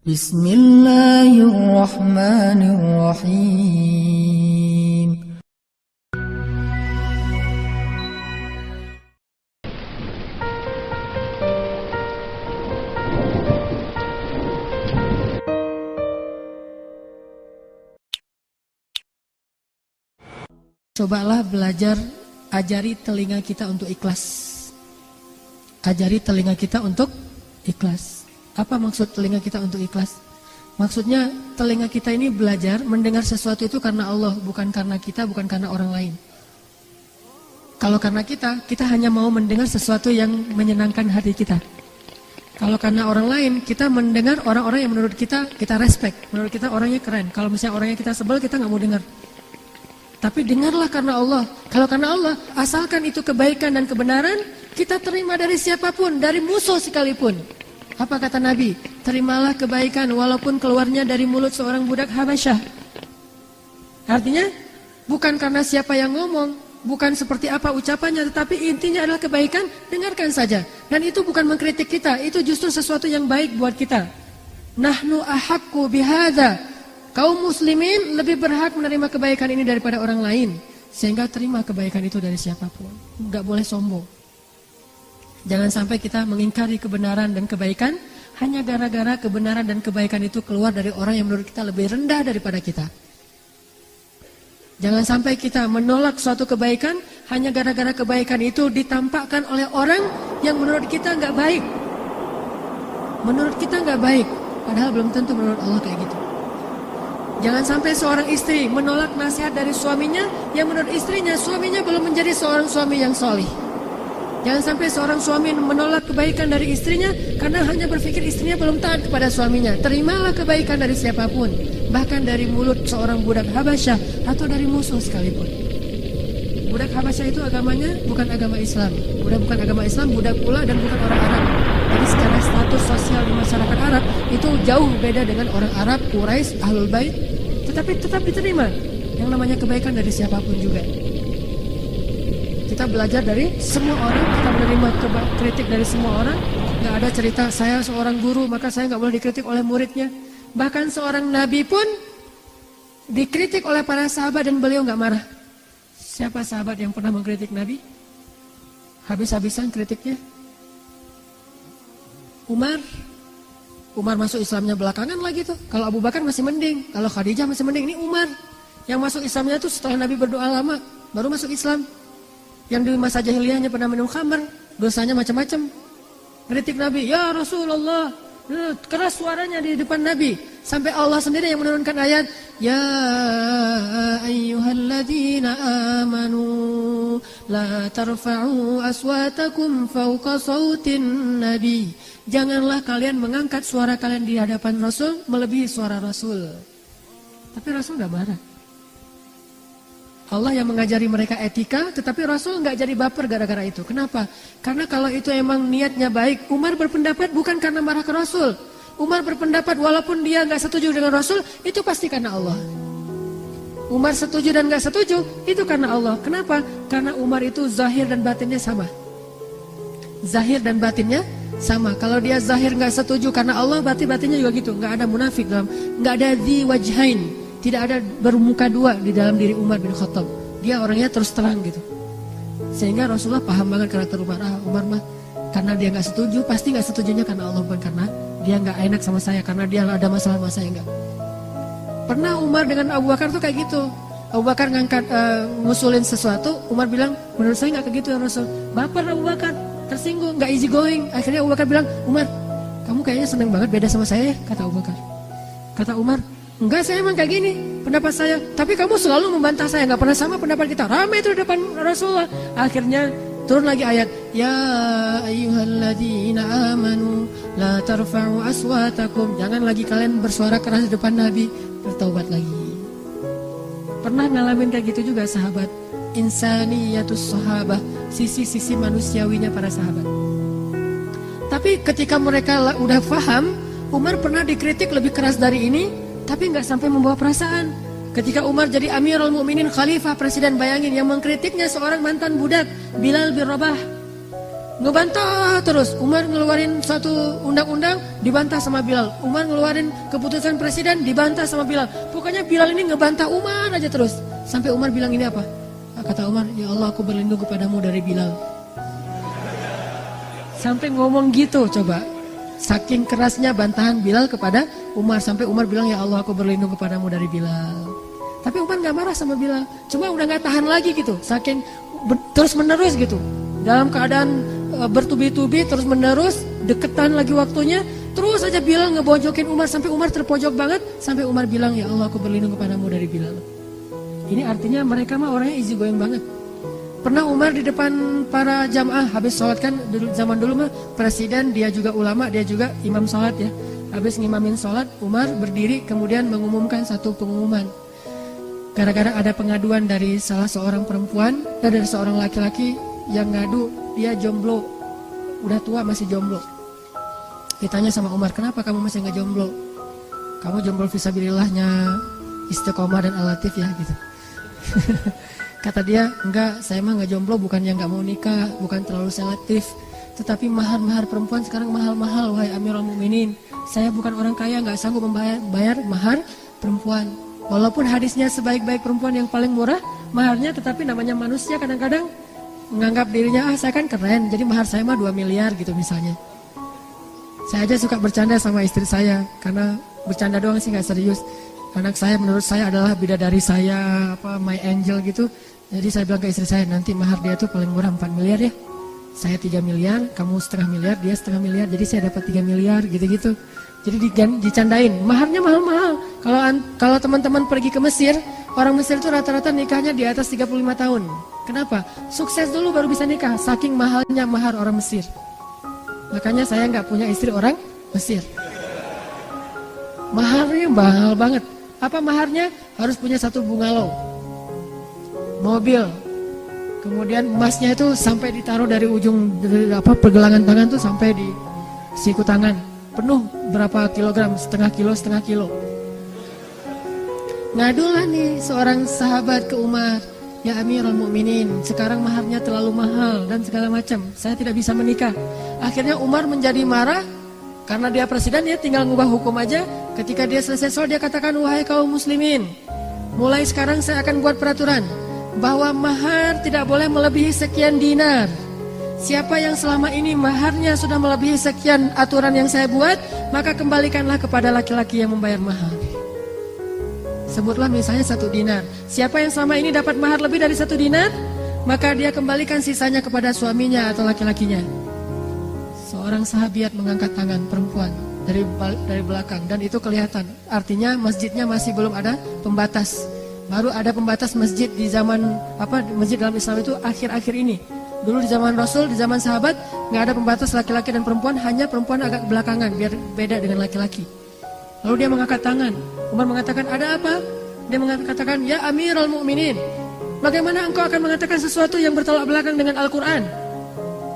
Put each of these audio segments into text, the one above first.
Bismillahirrahmanirrahim. Cobalah belajar, ajari telinga kita untuk ikhlas. Ajari telinga kita untuk ikhlas. Apa maksud telinga kita untuk ikhlas? Maksudnya telinga kita ini belajar mendengar sesuatu itu karena Allah, bukan karena kita, bukan karena orang lain. Kalau karena kita hanya mau mendengar sesuatu yang menyenangkan hati kita. Kalau karena orang lain, kita mendengar orang-orang yang menurut kita respect, menurut kita orangnya keren. Kalau misalnya orangnya kita sebel, kita nggak mau dengar. Tapi dengarlah karena Allah. Kalau karena Allah, asalkan itu kebaikan dan kebenaran, kita terima dari siapapun, dari musuh sekalipun. Apa kata Nabi? Terimalah kebaikan walaupun keluarnya dari mulut seorang budak Habasyah. Artinya, bukan karena siapa yang ngomong, bukan seperti apa ucapannya, tetapi intinya adalah kebaikan, dengarkan saja. Dan itu bukan mengkritik kita, itu justru sesuatu yang baik buat kita. Nahnu ahaqqu bihadza. Kaum muslimin lebih berhak menerima kebaikan ini daripada orang lain. Sehingga terima kebaikan itu dari siapapun. Enggak boleh sombong. Jangan sampai kita mengingkari kebenaran dan kebaikan hanya gara-gara kebenaran dan kebaikan itu keluar dari orang yang menurut kita lebih rendah daripada kita. Jangan sampai kita menolak suatu kebaikan hanya gara-gara kebaikan itu ditampakkan oleh orang yang menurut kita enggak baik. Menurut kita enggak baik, padahal belum tentu menurut Allah kayak gitu. Jangan sampai seorang istri menolak nasihat dari suaminya yang menurut istrinya, suaminya belum menjadi seorang suami yang solih. Jangan sampai seorang suami menolak kebaikan dari istrinya karena hanya berpikir istrinya belum taat kepada suaminya. Terimalah kebaikan dari siapapun, bahkan dari mulut seorang budak Habasyah atau dari musuh sekalipun. Budak Habasyah itu agamanya bukan agama Islam. Bukan agama Islam, budak pula dan bukan orang Arab. Jadi secara status sosial di masyarakat Arab itu jauh beda dengan orang Arab, Quraisy, Ahlul Bait. Tetapi tetap diterima yang namanya kebaikan dari siapapun juga. Kita belajar dari semua orang, kita menerima kritik dari semua orang. Gak ada cerita saya seorang guru maka saya gak boleh dikritik oleh muridnya. Bahkan seorang nabi pun dikritik oleh para sahabat dan beliau gak marah. Siapa sahabat yang pernah mengkritik nabi? Habis-habisan kritiknya. Umar masuk Islamnya belakangan lagi tuh. Kalau Abu Bakar masih mending, kalau Khadijah masih mending. Ini Umar yang masuk Islamnya tuh setelah Nabi berdoa lama baru masuk Islam. Yang di masa jahiliyahnya pernah minum khamar, dosanya macam-macam. Kritik Nabi, ya Rasulullah, keras suaranya di depan Nabi. Sampai Allah sendiri yang menurunkan ayat, ya ayyuhalladzina amanu la tarfa'u aswatakum fawqa sautin nabi. Janganlah kalian mengangkat suara kalian di hadapan Rasul melebihi suara Rasul. Tapi Rasul gak marah. Allah yang mengajari mereka etika, tetapi Rasul nggak jadi baper gara-gara itu. Kenapa? Karena kalau itu emang niatnya baik, Umar berpendapat bukan karena marah ke Rasul. Umar berpendapat walaupun dia nggak setuju dengan Rasul, itu pasti karena Allah. Umar setuju dan nggak setuju, itu karena Allah. Kenapa? Karena Umar itu zahir dan batinnya sama. Zahir dan batinnya sama. Kalau dia zahir nggak setuju karena Allah, batinnya juga gitu. Nggak ada munafik dalam, nggak ada dzi wajhain. Tidak ada bermuka dua di dalam diri Umar bin Khattab. Dia orangnya terus terang gitu. Sehingga Rasulullah paham banget karakter Umar. Umar mah karena dia nggak setuju, pasti nggak setujunya karena Allah, bukan karena dia nggak enak sama saya, karena dia ada masalah sama saya, enggak. Pernah Umar dengan Abu Bakar tuh kayak gitu. Abu Bakar ngangkat ngusulin sesuatu, Umar bilang menurut saya nggak kayak gitu ya Rasul. Baper Abu Bakar, tersinggung, nggak easy going. Akhirnya Abu Bakar bilang, Umar, kamu kayaknya seneng banget beda sama saya ya, kata Abu Bakar. Kata Umar, enggak, saya emang kayak gini pendapat saya. Tapi kamu selalu membantah saya, enggak pernah sama pendapat kita. Ramai itu di depan Rasulullah. Akhirnya turun lagi ayat, ya ayyuhalladzina amanu la tarfa'u aswatakum. Jangan lagi kalian bersuara keras di depan Nabi. Bertaubat lagi. Pernah ngalamin kayak gitu juga sahabat. Insaniyatus sahabah, sisi-sisi manusiawinya para sahabat. Tapi ketika mereka udah paham, Umar pernah dikritik lebih keras dari ini, tapi nggak sampai membawa perasaan. Ketika Umar jadi Amirul Mukminin, Khalifah, Presiden, bayangin yang mengkritiknya seorang mantan budak, Bilal bin Rabah. ngebantah terus. Umar ngeluarin satu undang-undang, dibantah sama Bilal. Umar ngeluarin keputusan presiden, dibantah sama Bilal. Pokoknya Bilal ini ngebantah Umar aja terus. Sampai Umar bilang ini apa? Kata Umar, ya Allah aku berlindung kepadamu dari Bilal. Sampai ngomong gitu coba. Saking kerasnya bantahan Bilal kepada Umar. Sampai Umar bilang, ya Allah aku berlindung kepadamu dari Bilal. Tapi Umar gak marah sama Bilal. Cuma udah gak tahan lagi gitu. Saking terus menerus gitu. Dalam keadaan bertubi-tubi terus menerus. Deketan lagi waktunya. Terus aja Bilal ngebojokin Umar. Sampai Umar terpojok banget. Sampai Umar bilang, ya Allah aku berlindung kepadamu dari Bilal. Ini artinya mereka mah orangnya easy going banget. Pernah Umar di depan para jamaah habis sholat kan zaman dulu mah presiden, dia juga ulama, dia juga imam sholat ya. Habis ngimamin sholat, Umar berdiri kemudian mengumumkan satu pengumuman. Gara-gara ada pengaduan dari salah seorang perempuan dan dari seorang laki-laki yang ngadu dia jomblo, udah tua masih jomblo. Ditanya sama Umar, kenapa kamu masih nggak jomblo? Kamu jomblo fisabilillahnya Istiqomah dan Al-Latif ya gitu. Kata dia, enggak, saya mah nggak jomblo bukan yang nggak mau nikah, bukan terlalu selektif, tetapi mahar-mahar perempuan sekarang mahal-mahal, wahai Amirul Mukminin. Saya bukan orang kaya, nggak sanggup membayar mahar perempuan. Walaupun hadisnya sebaik-baik perempuan yang paling murah maharnya, tetapi namanya manusia kadang-kadang menganggap dirinya, saya kan keren, jadi mahar saya mah 2 miliar gitu misalnya. Saya aja suka bercanda sama istri saya, karena bercanda doang sih nggak serius. Anak saya menurut saya adalah bidadari saya, my angel gitu. Jadi saya bilang ke istri saya, nanti mahar dia tuh paling murah 4 miliar ya. Saya 3 miliar, kamu setengah miliar, dia setengah miliar, jadi saya dapat 3 miliar gitu-gitu. Jadi dicandain, maharnya mahal-mahal. Kalau teman-teman pergi ke Mesir, orang Mesir itu rata-rata nikahnya di atas 35 tahun. Kenapa? Sukses dulu baru bisa nikah, saking mahalnya mahar orang Mesir. Makanya saya nggak punya istri orang Mesir. Maharnya mahal banget. Apa maharnya? Harus punya 1 bungalow, mobil, kemudian emasnya itu sampai ditaruh dari ujung pergelangan tangan tuh sampai di siku tangan, penuh berapa kilogram, setengah kilo. Ngadulah nih seorang sahabat ke Umar, ya Amirul Mukminin, sekarang maharnya terlalu mahal dan segala macam, saya tidak bisa menikah. Akhirnya Umar menjadi marah. Karena dia presiden, dia tinggal ngubah hukum aja. Ketika dia selesai sholat, dia katakan, wahai kaum muslimin, mulai sekarang saya akan buat peraturan bahwa mahar tidak boleh melebihi sekian dinar. Siapa yang selama ini maharnya sudah melebihi sekian aturan yang saya buat, maka kembalikanlah kepada laki-laki yang membayar mahar. Sebutlah misalnya 1 dinar. Siapa yang selama ini dapat mahar lebih dari 1 dinar, maka dia kembalikan sisanya kepada suaminya atau laki-lakinya. Seorang sahabiat mengangkat tangan perempuan dari belakang dan itu kelihatan. Artinya masjidnya masih belum ada pembatas. Baru ada pembatas masjid di zaman masjid dalam Islam itu akhir-akhir ini. Dulu di zaman Rasul, di zaman sahabat nggak ada pembatas laki-laki dan perempuan, hanya perempuan agak belakangan biar beda dengan laki-laki. Lalu dia mengangkat tangan. Umar mengatakan, ada apa? Dia mengatakan, ya Amirul Mukminin, bagaimana engkau akan mengatakan sesuatu yang bertolak belakang dengan Al-Quran?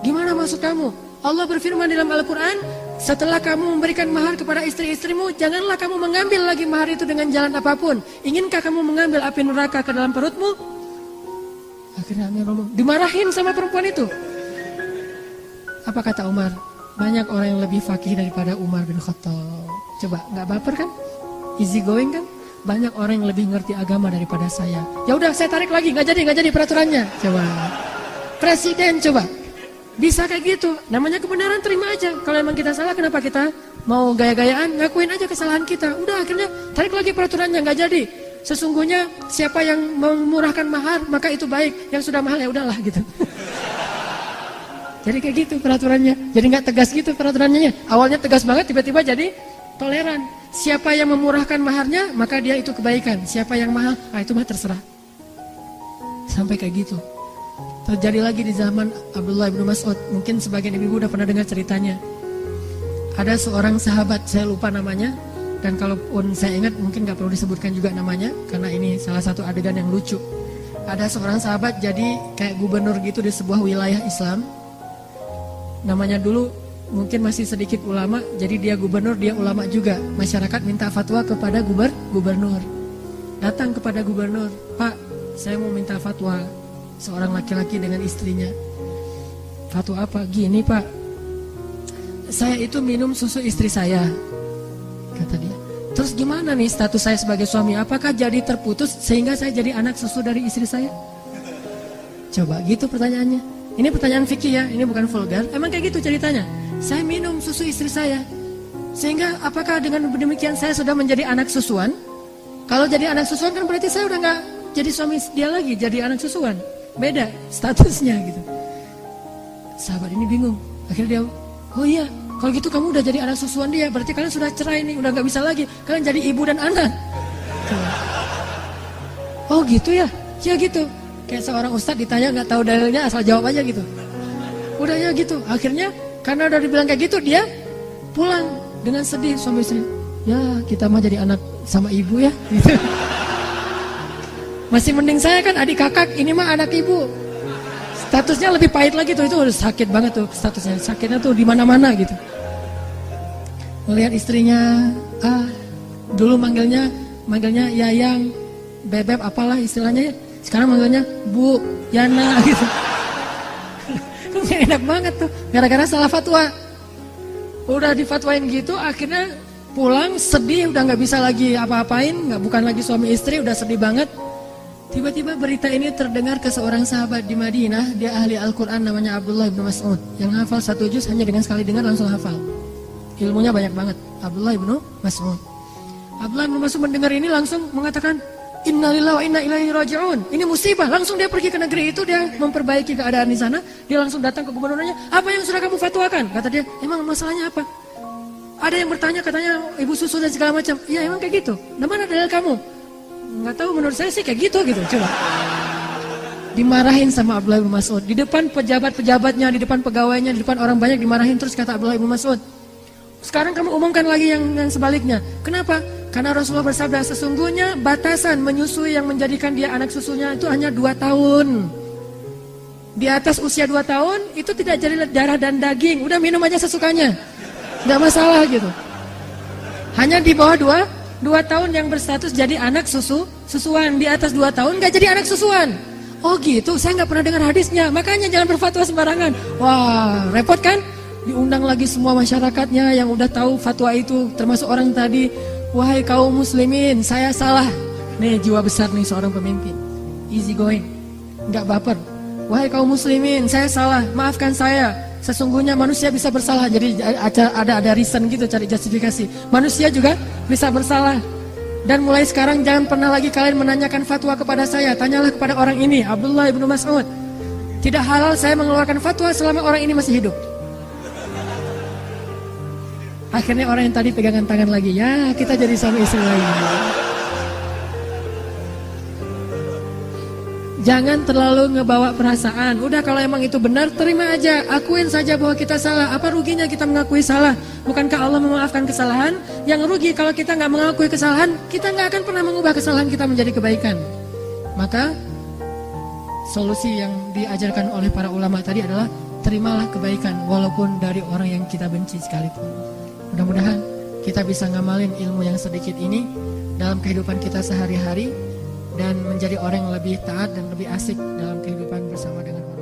Gimana maksud kamu? Allah berfirman dalam Al-Quran, setelah kamu memberikan mahar kepada istri-istrimu, janganlah kamu mengambil lagi mahar itu dengan jalan apapun. Inginkah kamu mengambil api neraka ke dalam perutmu? Akhirnya dimarahin sama perempuan itu. Apa kata Umar? Banyak orang yang lebih fakih daripada Umar bin Khattab. Coba, gak baper kan? Easy going kan? Banyak orang yang lebih ngerti agama daripada saya. Ya udah, saya tarik lagi, nggak jadi peraturannya. Coba, presiden coba. Bisa kayak gitu, namanya kebenaran, terima aja. Kalau emang kita salah, kenapa kita mau gaya-gayaan? Ngakuin aja kesalahan kita. Udah, akhirnya tarik lagi peraturannya, nggak jadi. Sesungguhnya siapa yang memurahkan mahar, maka itu baik. Yang sudah mahal ya udahlah gitu. Jadi kayak gitu peraturannya. Jadi nggak tegas gitu peraturannya. Awalnya tegas banget, tiba-tiba jadi toleran. Siapa yang memurahkan maharnya, maka dia itu kebaikan. Siapa yang mahal, itu mah terserah. Sampai kayak gitu. Terjadi lagi di zaman Abdullah bin Mas'ud. Mungkin sebagian ibu udah pernah dengar ceritanya. Ada seorang sahabat, saya lupa namanya. Dan kalaupun saya ingat mungkin gak perlu disebutkan juga namanya. Karena ini salah satu adegan yang lucu. Ada seorang sahabat jadi kayak gubernur gitu di sebuah wilayah Islam. Namanya dulu mungkin masih sedikit ulama. Jadi dia gubernur, dia ulama juga. Masyarakat minta fatwa kepada gubernur. Datang kepada gubernur, Pak, saya mau minta fatwa seorang laki-laki dengan istrinya. Fatwa apa? Gini Pak, saya itu minum susu istri saya, kata dia. Terus gimana nih status saya sebagai suami? Apakah jadi terputus sehingga saya jadi anak susu dari istri saya? Coba gitu pertanyaannya. Ini pertanyaan fikih ya, ini bukan vulgar. Emang kayak gitu ceritanya. Saya minum susu istri saya, sehingga apakah dengan demikian saya sudah menjadi anak susuan? Kalau jadi anak susuan kan berarti saya udah nggak jadi suami dia lagi, jadi anak susuan. Beda statusnya gitu. Sahabat ini bingung. Akhirnya dia, oh iya, kalau gitu kamu udah jadi anak susuan dia, berarti kalian sudah cerai nih, udah nggak bisa lagi. Kalian jadi ibu dan anak. Oh gitu ya? Ya gitu. Kayak seorang ustadz ditanya nggak tahu dalilnya, asal jawab aja gitu. Udah ya gitu. Akhirnya karena udah dibilang kayak gitu, dia pulang dengan sedih suami istri. Ya kita mah jadi anak sama ibu ya. Gitu. Masih mending saya kan adik kakak, ini mah anak ibu. Statusnya lebih pahit lagi tuh, itu udah sakit banget tuh statusnya. Sakitnya tuh di mana-mana gitu. Melihat istrinya, dulu manggilnya Yayang, Bebeb apalah istilahnya ya. Sekarang manggilnya Bu, Yana gitu. Enak banget tuh, gara-gara salah fatwa. Udah difatwain gitu, akhirnya pulang sedih, udah nggak bisa lagi apa-apain, bukan lagi suami istri, udah sedih banget. Tiba-tiba berita ini terdengar ke seorang sahabat di Madinah, dia ahli Al-Quran namanya Abdullah bin Mas'ud, yang hafal 1 juz hanya dengan sekali dengar langsung hafal. Ilmunya banyak banget, Abdullah bin Mas'ud. Abdullah bin Mas'ud mendengar ini langsung mengatakan, Innalillahi wa inna ilaihi raji'un. Ini musibah. Langsung dia pergi ke negeri itu, dia memperbaiki keadaan di sana. Dia langsung datang ke gubernurnya. Apa yang sudah kamu fatwakan? Kata dia, emang masalahnya apa? Ada yang bertanya, katanya ibu susu dan segala macam. Ya emang kayak gitu. Nah mana dalil kamu? Nggak tahu, menurut saya sih kayak gitu. Coba. Dimarahin sama Abdullah bin Mas'ud. Di depan pejabat-pejabatnya, di depan pegawainya, di depan orang banyak dimarahin terus, kata Abdullah bin Mas'ud. Sekarang kamu umumkan lagi yang sebaliknya. Kenapa? Karena Rasulullah bersabda, sesungguhnya batasan menyusui yang menjadikan dia anak susunya itu hanya 2 tahun. Di atas usia 2 tahun, itu tidak jadi darah dan daging. Udah minum aja sesukanya. Nggak masalah gitu. Hanya di bawah 2 tahun yang berstatus jadi anak susuan. Di atas 2 tahun nggak jadi anak susuan. Oh gitu, saya nggak pernah dengar hadisnya. Makanya jangan berfatwa sembarangan. Wah, repot kan? Diundang lagi semua masyarakatnya yang udah tahu fatwa itu, termasuk orang tadi. Wahai kaum muslimin, saya salah. Nih jiwa besar nih seorang pemimpin, easy going, nggak baper. Wahai kaum muslimin, saya salah, maafkan saya. Sesungguhnya manusia bisa bersalah. Jadi ada reason gitu, cari justifikasi. Manusia juga bisa bersalah. Dan mulai sekarang jangan pernah lagi kalian menanyakan fatwa kepada saya. Tanyalah kepada orang ini, Abdullah bin Mas'ud. Tidak halal saya mengeluarkan fatwa selama orang ini masih hidup. Akhirnya orang yang tadi pegangan tangan lagi, ya kita jadi suami istri lagi. Jangan terlalu ngebawa perasaan. Udah kalau emang itu benar, terima aja. Akuin saja bahwa kita salah. Apa ruginya kita mengakui salah? Bukankah Allah memaafkan kesalahan? Yang rugi kalau kita nggak mengakui kesalahan, kita nggak akan pernah mengubah kesalahan kita menjadi kebaikan. Maka solusi yang diajarkan oleh para ulama tadi adalah terimalah kebaikan walaupun dari orang yang kita benci sekalipun. Mudah-mudahan kita bisa ngamalin ilmu yang sedikit ini dalam kehidupan kita sehari-hari dan menjadi orang yang lebih taat dan lebih asik dalam kehidupan bersama dengan Allah.